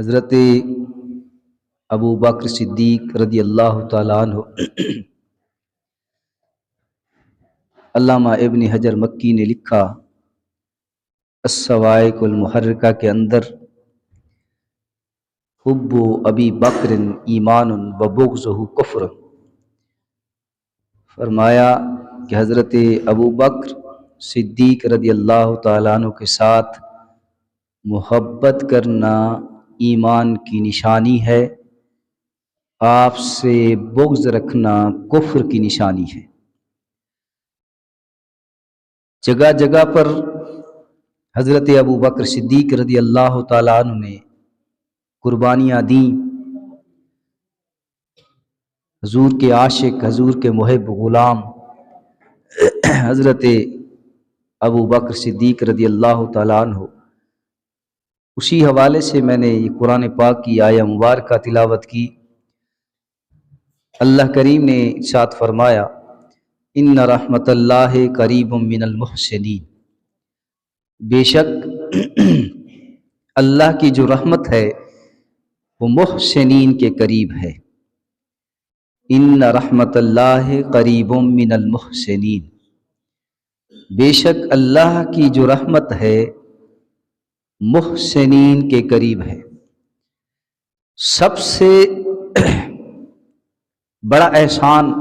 حضرت ابو بکر صدیق رضی اللہ تعالیٰ عنہ علامہ ابن حجر مکی نے لکھا الصواعق المحرکہ کے اندر، حب ابی بکر ایمان و بغضہ کفر، فرمایا کہ حضرت ابو بکر صدیق رضی اللہ تعالیٰ عنہ کے ساتھ محبت کرنا ایمان کی نشانی ہے، آپ سے بغض رکھنا کفر کی نشانی ہے۔ جگہ جگہ پر حضرت ابو بکر صدیق رضی اللہ تعالیٰ عنہ نے قربانیاں دیں، حضور کے عاشق، حضور کے محب غلام حضرت ابو بکر صدیق رضی اللہ تعالیٰ عنہ، اسی حوالے سے میں نے یہ قرآن پاک کی آیہ مبارکہ تلاوت کی۔ اللہ کریم نے ارشاد فرمایا ان رحمت اللہ قریب من المحسنین، بے شک اللہ کی جو رحمت ہے وہ محسنین کے قریب ہے۔ ان رحمت اللہ قریب من المحسنین، بے شک اللہ کی جو رحمت ہے محسنین کے قریب ہے۔ سب سے بڑا احسان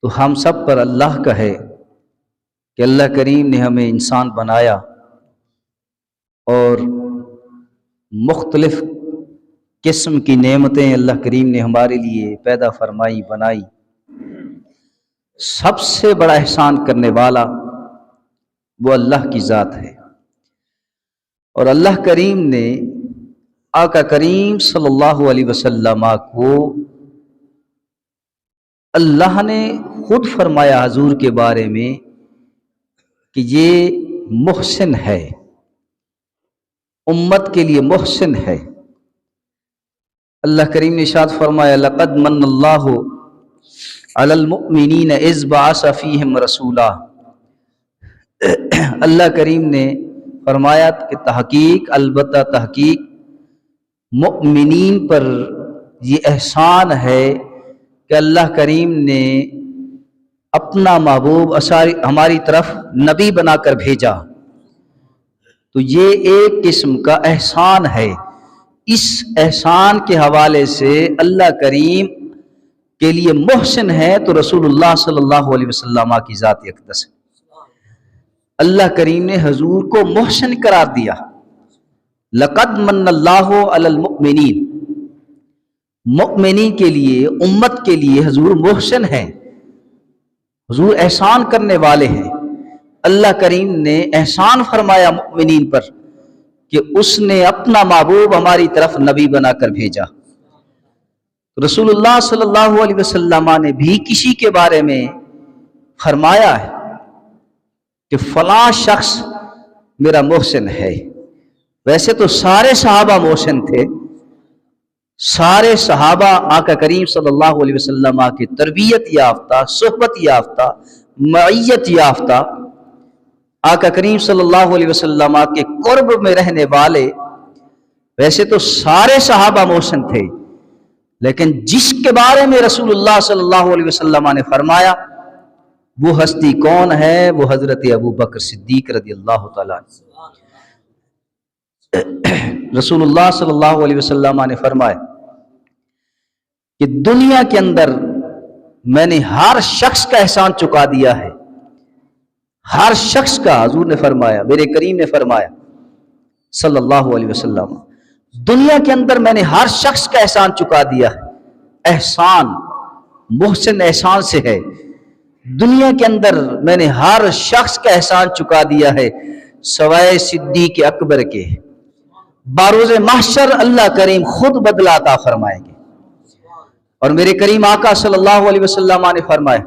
تو ہم سب پر اللہ کا ہے کہ اللہ کریم نے ہمیں انسان بنایا اور مختلف قسم کی نعمتیں اللہ کریم نے ہمارے لیے پیدا فرمائی، بنائی۔ سب سے بڑا احسان کرنے والا وہ اللہ کی ذات ہے، اور اللہ کریم نے آقا کریم صلی اللہ علیہ وسلم کو اللہ نے خود فرمایا حضور کے بارے میں کہ یہ محسن ہے، امت کے لیے محسن ہے۔ اللہ کریم نے ارشاد فرمایا لقد من اللہ علی المؤمنین اذ بعث فیہم رسولا، اللہ کریم نے فرمایا کہ تحقیق، البتہ تحقیق مؤمنین پر یہ احسان ہے کہ اللہ کریم نے اپنا محبوب ہماری طرف نبی بنا کر بھیجا، تو یہ ایک قسم کا احسان ہے۔ اس احسان کے حوالے سے اللہ کریم کے لیے محسن ہے تو رسول اللہ صلی اللہ علیہ وسلم کی ذات اقدس ہے۔ اللہ کریم نے حضور کو محسن قرار دیا، لقد من اللہ علی المؤمنین، مؤمنین کے لیے، امت کے لیے حضور محسن ہیں، حضور احسان کرنے والے ہیں۔ اللہ کریم نے احسان فرمایا مؤمنین پر کہ اس نے اپنا محبوب ہماری طرف نبی بنا کر بھیجا۔ رسول اللہ صلی اللہ علیہ وسلم نے بھی کسی کے بارے میں فرمایا ہے کہ فلاں شخص میرا محسن ہے۔ ویسے تو سارے صحابہ محسن تھے، سارے صحابہ آقا کریم صلی اللہ علیہ وسلم کی تربیت یافتہ، صحبت یافتہ، معیت یافتہ، آقا کریم صلی اللہ علیہ وسلم کے قرب میں رہنے والے، ویسے تو سارے صحابہ محسن تھے، لیکن جس کے بارے میں رسول اللہ صلی اللہ علیہ وسلم نے فرمایا وہ ہستی کون ہے؟ وہ حضرت ابو بکر صدیق رضی اللہ تعالیٰ عنہ۔ رسول اللہ صلی اللہ علیہ وسلم نے فرمایا کہ دنیا کے اندر میں نے ہر شخص کا احسان چکا دیا ہے، ہر شخص کا، حضور نے فرمایا، میرے کریم نے فرمایا صلی اللہ علیہ وسلم، دنیا کے اندر میں نے ہر شخص کا احسان چکا دیا ہے۔ احسان محسن احسان سے ہے، دنیا کے اندر میں نے ہر شخص کا احسان چکا دیا ہے سوائے صدیق اکبر کے۔ بروز محشر اللہ کریم خود بدلہ عطا فرمائیں گے، اور میرے کریم آقا صلی اللہ علیہ وسلم نے فرمایا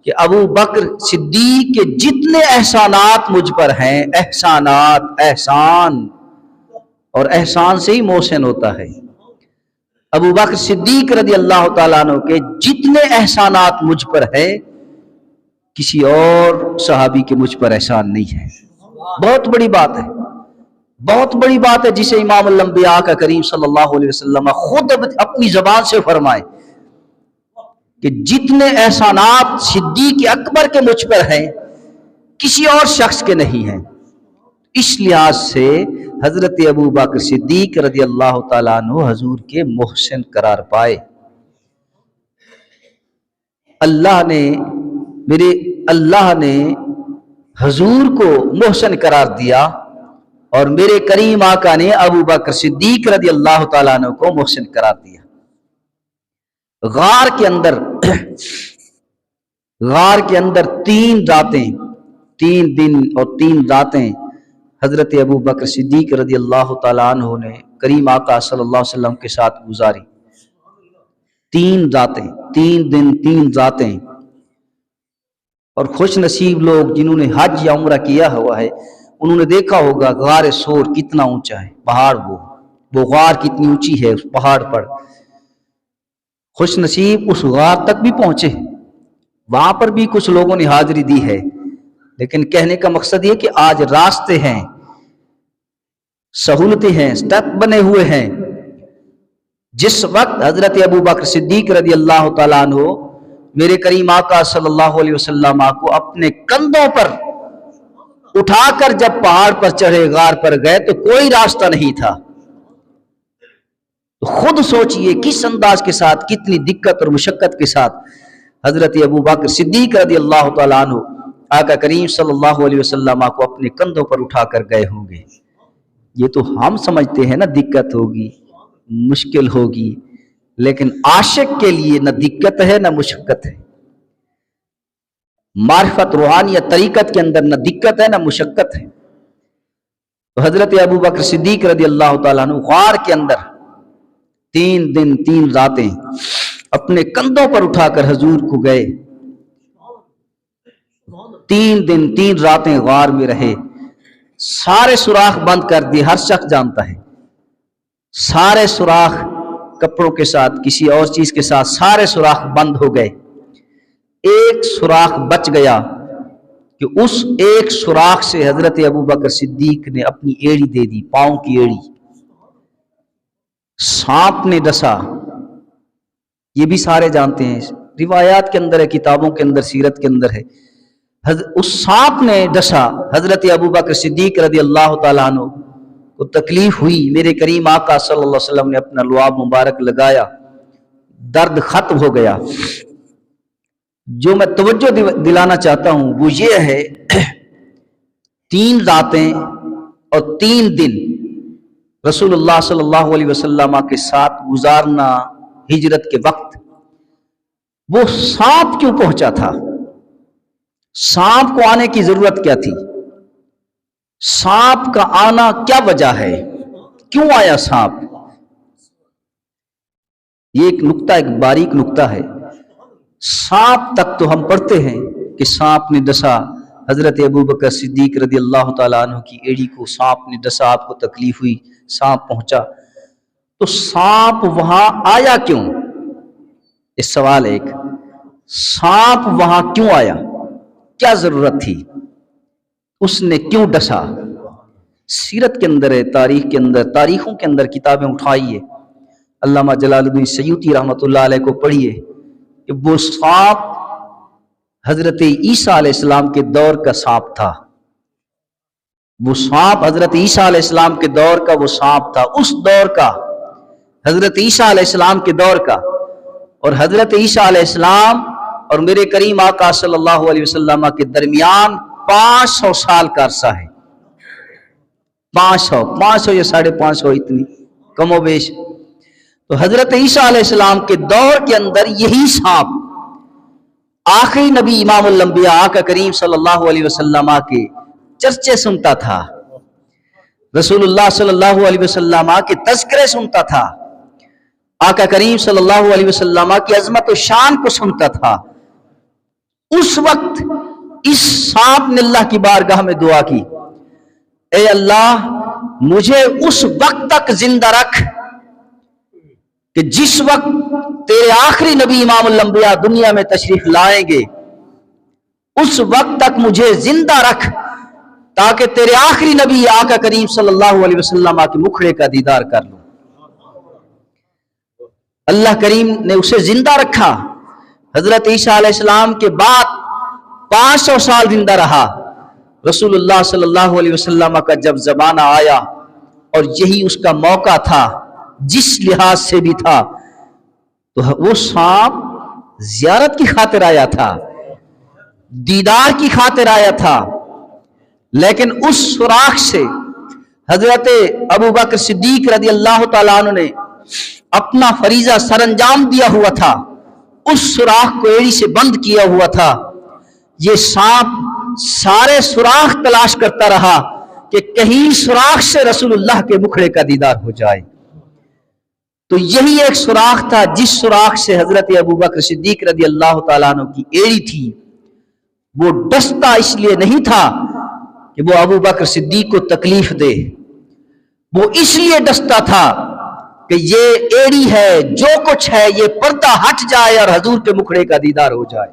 کہ ابو بکر صدیق کے جتنے احسانات مجھ پر ہیں، احسانات، احسان، اور احسان سے ہی محسن ہوتا ہے۔ ابو بکر صدیق رضی اللہ تعالیٰ عنہ کے جتنے احسانات مجھ پر ہیں، کسی اور صحابی کے مجھ پر احسان نہیں ہے۔ بہت بڑی بات ہے، بہت بڑی بات ہے جسے امام الانبیاء کا کریم صلی اللہ علیہ وسلم خود اپنی زبان سے فرمائے کہ جتنے احسانات صدیق اکبر کے مجھ پر ہیں کسی اور شخص کے نہیں ہیں. اس لحاظ سے حضرت ابو بکر صدیق رضی اللہ تعالیٰ عنہ حضور کے محسن قرار پائے. اللہ نے حضور کو محسن قرار دیا اور میرے کریم آقا نے ابو بکر صدیق رضی اللہ تعالیٰ عنہ کو محسن قرار دیا. غار کے اندر 3 راتیں 3 دن اور 3 راتیں حضرت ابو بکر صدیق رضی اللہ تعالیٰ عنہ نے کریم آقا صلی اللہ علیہ وسلم کے ساتھ گزاری. 3 راتیں 3 دن 3 راتیں. اور خوش نصیب لوگ جنہوں نے حج یا عمرہ کیا ہوا ہے انہوں نے دیکھا ہوگا غار سور کتنا اونچا ہے. پہاڑ وہ غار کتنی اونچی ہے اس پہاڑ پر. خوش نصیب اس غار تک بھی پہنچے. وہاں پر بھی کچھ لوگوں نے حاضری دی ہے. لیکن کہنے کا مقصد یہ کہ آج راستے ہیں، سہولتیں ہیں، سٹیپ بنے ہوئے ہیں. جس وقت حضرت ابو بکر صدیق رضی اللہ تعالیٰ عنہ میرے کریم آقا صلی اللہ علیہ وسلم کو اپنے کندھوں پر اٹھا کر جب پہاڑ پر چڑھے، غار پر گئے تو کوئی راستہ نہیں تھا. خود سوچئے کس انداز کے ساتھ، کتنی دقت اور مشقت کے ساتھ حضرت ابو بکر صدیق رضی اللہ تعالیٰ عنہ آقا کریم صلی اللہ علیہ وسلم کو اپنے کندھوں پر اٹھا کر گئے ہوں گے. یہ تو ہم سمجھتے ہیں نا دقت ہوگی، مشکل ہوگی، لیکن عاشق کے لیے نہ دقت ہے نہ مشقت ہے. معرفت روحانیت طریقت کے اندر نہ دقت ہے نہ مشقت ہے. تو حضرت ابو بکر صدیق رضی اللہ تعالیٰ عنہ غار کے اندر 3 دن 3 راتیں اپنے کندھوں پر اٹھا کر حضور کو گئے. 3 دن 3 راتیں غار میں رہے. سارے سوراخ بند کر دیے. ہر شخص جانتا ہے سارے سوراخ کپڑوں کے ساتھ کسی اور چیز کے ساتھ سارے سوراخ بند ہو گئے. ایک سوراخ بچ گیا کہ اس ایک سوراخ سے حضرت ابو بکر صدیق نے اپنی ایڑی دے دی، پاؤں کی ایڑی. سانپ نے ڈسا. یہ بھی سارے جانتے ہیں، روایات کے اندر ہے، کتابوں کے اندر، سیرت کے اندر ہے. اس سانپ نے ڈسا. حضرت ابو بکر صدیق رضی اللہ تعالیٰ عنہ کو تکلیف ہوئی. میرے کریم آقا صلی اللہ علیہ وسلم نے اپنا لعاب مبارک لگایا، درد ختم ہو گیا. جو میں توجہ دلانا چاہتا ہوں وہ یہ ہے 3 راتیں اور 3 دن رسول اللہ صلی اللہ علیہ وسلم کے ساتھ گزارنا ہجرت کے وقت. وہ سانپ کیوں پہنچا تھا؟ سانپ کو آنے کی ضرورت کیا تھی؟ سانپ کا آنا کیا وجہ ہے؟ کیوں آیا سانپ؟ یہ ایک نقطہ، ایک باریک نقطہ ہے. سانپ تک تو ہم پڑھتے ہیں کہ سانپ نے ڈسا حضرت ابو بکر صدیق رضی اللہ تعالیٰ عنہ کی ایڑی کو. سانپ نے ڈسا، آپ کو تکلیف ہوئی، سانپ پہنچا. تو سانپ وہاں آیا کیوں؟ اس سوال ایک. سانپ وہاں کیوں آیا؟ کیا ضرورت تھی؟ اس نے کیوں ڈسا؟ سیرت کے اندر ہے، تاریخ کے اندر، تاریخوں کے اندر کتابیں اٹھائیے. علامہ جلال الدین سیوطی رحمۃ اللہ علیہ کو پڑھیے کہ وہ سانپ حضرت عیسیٰ علیہ السلام کے دور کا سانپ تھا. وہ سانپ حضرت عیسیٰ علیہ السلام کے دور کا وہ سانپ تھا، اس دور کا، حضرت عیسیٰ علیہ السلام کے دور کا. اور حضرت عیسیٰ علیہ السلام اور میرے کریم آقا صلی اللہ علیہ وسلم کے درمیان 500 سال کا عرصہ ہے. 500 یا 550 اتنی کم و بیش. تو حضرت عیسیٰ علیہ السلام کے دور کے اندر یہی سانپ آخری نبی امام الانبیاء آقا کریم صلی اللہ علیہ وسلم کے چرچے سنتا تھا، رسول اللہ صلی اللہ علیہ وسلم کے تذکرے سنتا تھا، آقا کریم صلی اللہ علیہ وسلم کی عظمت و شان کو سنتا تھا. اس وقت اس سانپ نے اللہ کی بارگاہ میں دعا کی، اے اللہ مجھے اس وقت تک زندہ رکھ کہ جس وقت تیرے آخری نبی امام الانبیاء دنیا میں تشریف لائیں گے، اس وقت تک مجھے زندہ رکھ تاکہ تیرے آخری نبی آقا کریم صلی اللہ علیہ وسلم کے مکھڑے کا دیدار کر لوں۔ اللہ کریم نے اسے زندہ رکھا۔ حضرت عیسیٰ علیہ السلام کے بعد 500 سال زندہ رہا۔ رسول اللہ صلی اللہ علیہ وسلم کا جب زمانہ آیا اور یہی اس کا موقع تھا، جس لحاظ سے بھی تھا، تو وہ سانپ زیارت کی خاطر آیا تھا، دیدار کی خاطر آیا تھا، لیکن اس سوراخ سے حضرت ابو بکر صدیق رضی اللہ تعالیٰ عنہ نے اپنا فریضہ سر انجام دیا ہوا تھا، اس سوراخ کو ایڑی سے بند کیا ہوا تھا۔ یہ سانپ سارے سوراخ تلاش کرتا رہا کہ کہیں سوراخ سے رسول اللہ کے مکھڑے کا دیدار ہو جائے۔ تو یہی ایک سوراخ تھا جس سوراخ سے حضرت ابو بکر صدیق رضی اللہ تعالیٰ عنہ کی ایڑی تھی، وہ ڈستا اس لیے نہیں تھا کہ وہ ابو بکر صدیق کو تکلیف دے، وہ اس لیے ڈستا تھا کہ یہ ایڑی ہے، جو کچھ ہے یہ پردہ ہٹ جائے اور حضور کے مکھڑے کا دیدار ہو جائے۔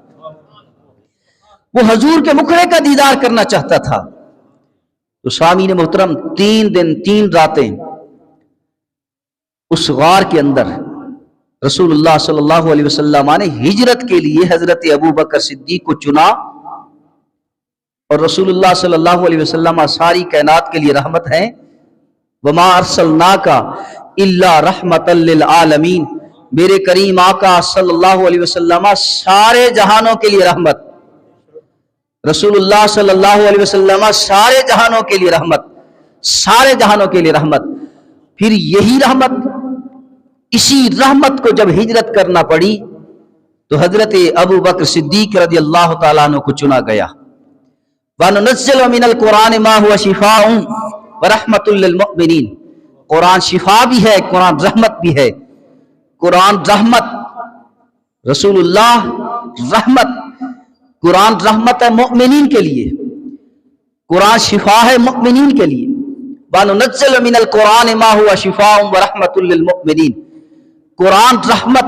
وہ حضور کے مکھڑے کا دیدار کرنا چاہتا تھا۔ تو سامعین محترم، 3 دن 3 راتیں اس غار کے اندر رسول اللہ صلی اللہ علیہ وسلم نے ہجرت کے لیے حضرت ابو بکر صدیق کو چنا، اور رسول اللہ صلی اللہ علیہ وسلم ساری کائنات کے لیے رحمت ہیں۔ وما ارسلناک الا رحمتا للعالمین، میرے کریم آقا صلی اللہ علیہ وسلم سارے جہانوں کے لیے رحمت، رسول اللہ صلی اللہ علیہ وسلم سارے جہانوں کے لیے رحمت، سارے جہانوں کے لیے رحمت۔ پھر یہی رحمت، اسی رحمت کو جب ہجرت کرنا پڑی تو حضرت ابو بکر صدیق رضی اللہ تعالیٰ عنہ کو چنا گیا۔ وَنُنَزِّلُ مِنَ الْقُرْآنِ مَا هُوَ شِفَاءٌ وَرَحْمَةٌ لِّلْمُؤْمِنِينَ، قرآن شفا بھی ہے، قرآن رحمت بھی ہے۔ قرآن رحمت، رسول اللہ رحمت، قرآن رحمت ہے مؤمنین کے لیے، قرآن شفا ہے مؤمنین کے لیے۔ وَنُنَزِّلُ مِنَ الْقُرْآنِ مَا هُوَ شِفَاءٌ وَرَحْمَةٌ لِّلْمُؤْمِنِينَ، قرآن رحمت۔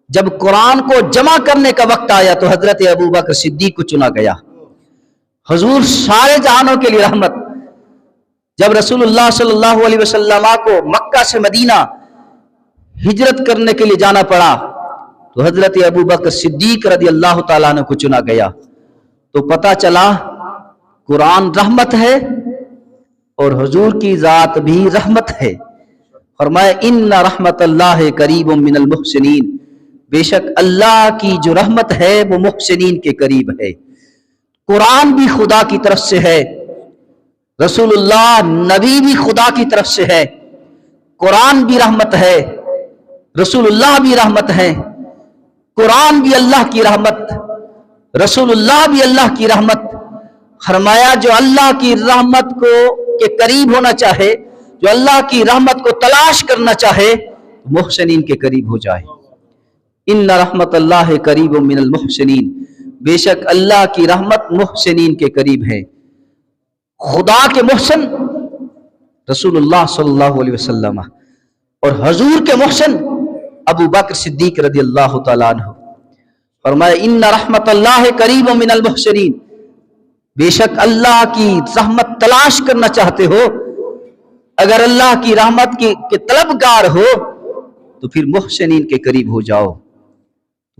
جب قرآن کو جمع کرنے کا وقت آیا تو حضرت ابو بکر صدیق کو چنا گیا۔ حضور سارے جہانوں کے لیے رحمت۔ جب رسول اللہ صلی اللہ علیہ وسلم کو مکہ سے مدینہ ہجرت کرنے کے لیے جانا پڑا تو حضرت ابو بکر صدیق رضی اللہ تعالیٰ عنہ کو چنا گیا۔ تو پتہ چلا قرآن رحمت ہے اور حضور کی ذات بھی رحمت ہے۔ فرمایا ان رحمت اللہ قریب من المحسنین، بے شک اللہ کی جو رحمت ہے وہ محسنین کے قریب ہے۔ قرآن بھی خدا کی طرف سے ہے، رسول اللہ نبی بھی خدا کی طرف سے ہے، قرآن بھی رحمت ہے، رسول اللہ بھی رحمت ہے، قرآن بھی اللہ کی رحمت، رسول اللہ بھی اللہ کی رحمت۔ فرمایا جو اللہ کی رحمت کو کے قریب ہونا چاہے، جو اللہ کی رحمت کو تلاش کرنا چاہے، محسنین کے قریب ہو جائے۔ ان رحمت اللہ قریب من المحسنین، بے شک اللہ کی رحمت محسنین کے قریب ہے۔ خدا کے محسن رسول اللہ صلی اللہ علیہ وسلم اور حضور کے محسن ابو بکر صدیق رضی اللہ تعالیٰ عنہ۔ فرمایا ان رحمت اللہ قریب من المحسنین، بے شک اللہ کی رحمت تلاش کرنا چاہتے ہو، اگر اللہ کی رحمت کے طلبگار ہو تو پھر محسنین کے قریب ہو جاؤ۔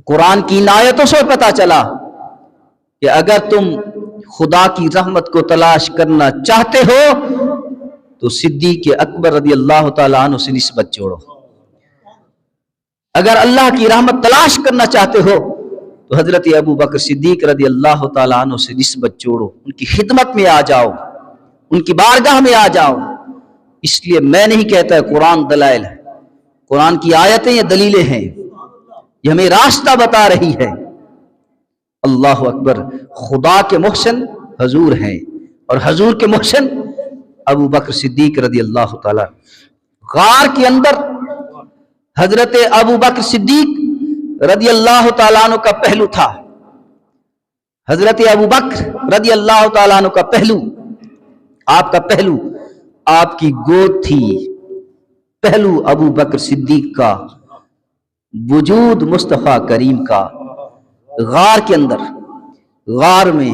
قرآن کی ان آیتوں سے پتہ چلا کہ اگر تم خدا کی رحمت کو تلاش کرنا چاہتے ہو تو صدیق اکبر رضی اللہ تعالیٰ عنہ سے نسبت جوڑو۔ اگر اللہ کی رحمت تلاش کرنا چاہتے ہو تو حضرت ابو بکر صدیق رضی اللہ تعالیٰ عنہ سے نسبت جوڑو، ان کی خدمت میں آ جاؤ، ان کی بارگاہ میں آ جاؤ۔ اس لیے میں نہیں کہتا ہے قرآن دلائل ہے، قرآن کی آیتیں یہ دلیلیں ہیں، یہ ہمیں راستہ بتا رہی ہے۔ اللہ اکبر، خدا کے محسن حضور ہیں اور حضور کے محسن ابو بکر صدیق رضی اللہ تعالیٰ۔ غار کے اندر حضرت ابو بکر صدیق رضی اللہ تعالیٰ عنہ کا پہلو تھا، حضرت ابو بکر رضی اللہ تعالیٰ عنہ کا پہلو، آپ کا پہلو، آپ کی گود تھی، پہلو ابو بکر صدیق کا، وجود مصطفیٰ کریم کا۔ غار کے اندر، غار میں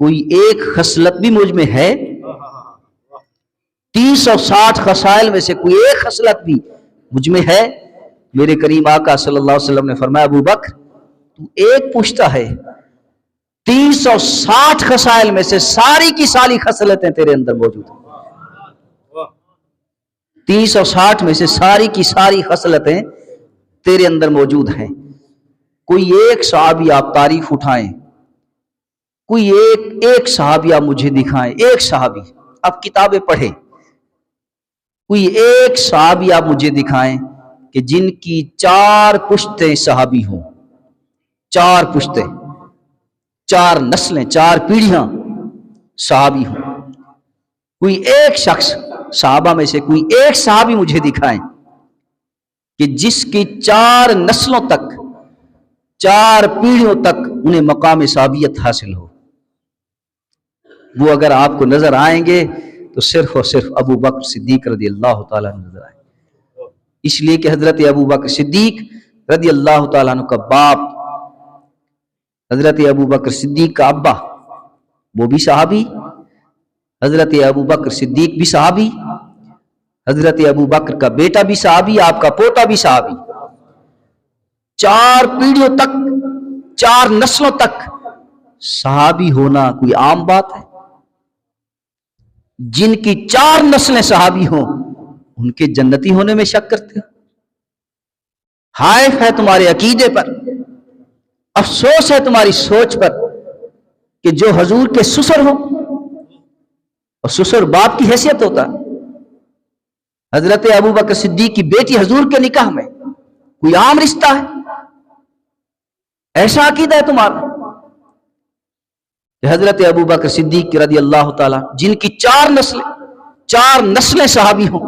کوئی ایک خصلت بھی مجھ میں ہے؟ 360 خصائل میں سے کوئی ایک خصلت بھی مجھ میں ہے؟ میرے کریم آقا صلی اللہ علیہ وسلم نے فرمایا ابو بکر تو ایک پوچھتا ہے، 360 خصائل میں سے ساری کی ساری خصلتیں تیرے اندر موجود ہیں۔ 360 میں سے ساری کی ساری خصلتیں تیرے اندر موجود ہیں۔ کوئی ایک صحابی آپ تعریف اٹھائیں، کوئی ایک صحابی آپ مجھے دکھائیں، ایک صحابی، آپ کتابیں پڑھیں، کوئی ایک صحابی آپ مجھے دکھائیں کہ جن کی 4 پشتیں صحابی ہوں، 4 پشتیں، 4 نسلیں، 4 پیڑھیاں صحابی ہوں۔ کوئی ایک شخص صحابہ میں سے کوئی ایک صحابی مجھے دکھائیں کہ جس کی 4 نسلوں تک، 4 پیڑھیوں تک انہیں مقام صحابیت حاصل ہو۔ وہ اگر آپ کو نظر آئیں گے تو صرف اور صرف ابو بکر صدیق رضی اللہ تعالیٰ عنہ نظر آئیں گے، اس لیے کہ حضرت ابو بکر صدیق رضی اللہ تعالیٰ عنہ کا باپ، حضرت ابو بکر صدیق کا ابا وہ بھی صحابی، حضرت ابو بکر صدیق بھی صحابی، حضرت ابو بکر کا بیٹا بھی صحابی، آپ کا پوتا بھی صحابی۔ 4 پیڑھیوں تک، 4 نسلوں تک صحابی ہونا کوئی عام بات ہے؟ جن کی 4 نسلیں صحابی ہوں ان کے جنتی ہونے میں شک کرتے ہو؟ حائف ہے تمہارے عقیدے پر، افسوس ہے تمہاری سوچ پر کہ جو حضور کے سسر ہو، اور سسر باپ کی حیثیت ہوتا۔ حضرت ابو بکر صدیق کی بیٹی حضور کے نکاح میں کوئی عام رشتہ ہے؟ ایسا عقیدہ ہے تمہارا کہ حضرت ابو بکر صدیق رضی اللہ تعالیٰ جن کی 4 نسلیں صحابی ہوں۔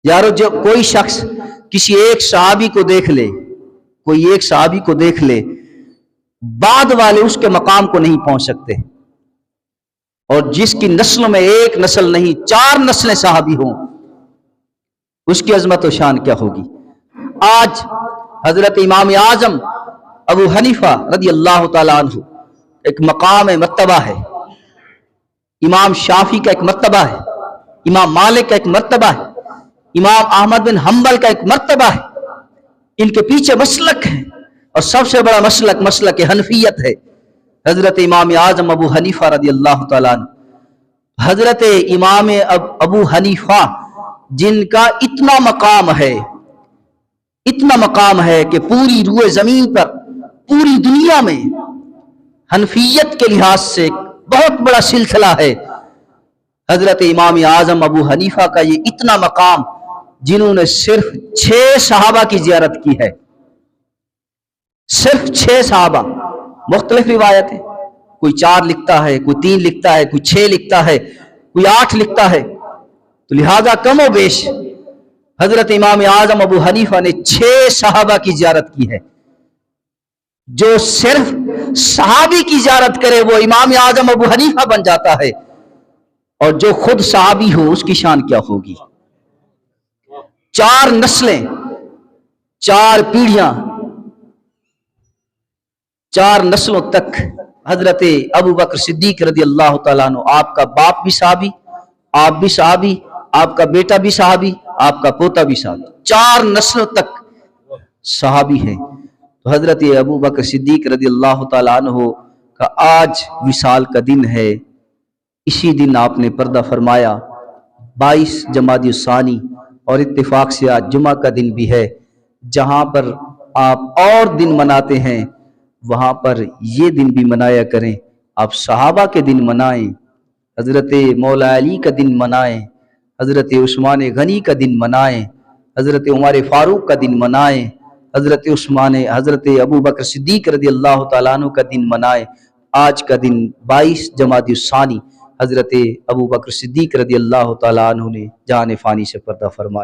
یارو جو کوئی شخص کسی ایک صحابی کو دیکھ لے، کوئی ایک صحابی کو دیکھ لے، بعد والے اس کے مقام کو نہیں پہنچ سکتے، اور جس کی نسلوں میں ایک نسل نہیں 4 نسلیں صحابی ہوں، اس کی عظمت و شان کیا ہوگی؟ آج حضرت امام اعظم ابو حنیفہ رضی اللہ تعالیٰ عنہ ایک مقام مرتبہ ہے، امام شافعی کا ایک مرتبہ ہے، امام مالک کا ایک مرتبہ ہے، امام احمد بن حنبل کا ایک مرتبہ ہے، ان کے پیچھے مسلک ہے، اور سب سے بڑا مسلک حنفیت ہے۔ حضرت امام اعظم ابو حنیفہ رضی اللہ تعالیٰ عنہ، حضرت امام ابو حنیفہ جن کا اتنا مقام ہے کہ پوری روئے زمین پر، پوری دنیا میں حنفیت کے لحاظ سے بہت بڑا سلسلہ ہے۔ حضرت امام اعظم ابو حنیفہ کا یہ اتنا مقام، جنہوں نے صرف 6 صحابہ کی زیارت کی ہے، صرف 6 صحابہ، مختلف روایتیں، کوئی 4 لکھتا ہے، کوئی 3 لکھتا ہے، کوئی 6 لکھتا ہے، کوئی 8 لکھتا ہے، تو لہذا کم و بیش حضرت امام اعظم ابو حنیفہ نے 6 صحابہ کی زیارت کی ہے۔ جو صرف صحابی کی زیارت کرے وہ امام اعظم ابو حنیفہ بن جاتا ہے، اور جو خود صحابی ہو اس کی شان کیا ہوگی؟ 4 نسلیں، 4 پیڑھیاں، 4 نسلوں تک حضرت ابو بکر صدیق رضی اللہ تعالیٰ عنہ، آپ کا باپ بھی صحابی، آپ بھی صحابی، آپ کا بیٹا بھی صحابی، آپ کا پوتا بھی صحابی، 4 نسلوں تک صحابی ہیں۔ تو حضرت ابو بکر صدیق رضی اللہ تعالیٰ عنہ کا آج وصال کا دن ہے۔ اسی دن آپ نے پردہ فرمایا، 22 جمادی الثانی، اور اتفاق سے آج جمعہ کا دن بھی ہے۔ جہاں پر آپ اور دن مناتے ہیں وہاں پر یہ دن بھی منایا کریں۔ آپ صحابہ کے دن منائیں، حضرت مولا علی کا دن منائیں، حضرت عثمان غنی کا دن منائیں، حضرت عمر فاروق کا دن منائیں، حضرت ابو بکر صدیق رضی اللہ تعالیٰ عنہ کا دن منائیں۔ آج کا دن 22 جمادی الثانی، حضرت ابو بکر صدیق رضی اللہ تعالیٰ عنہ نے جان فانی سے پردہ فرمایا۔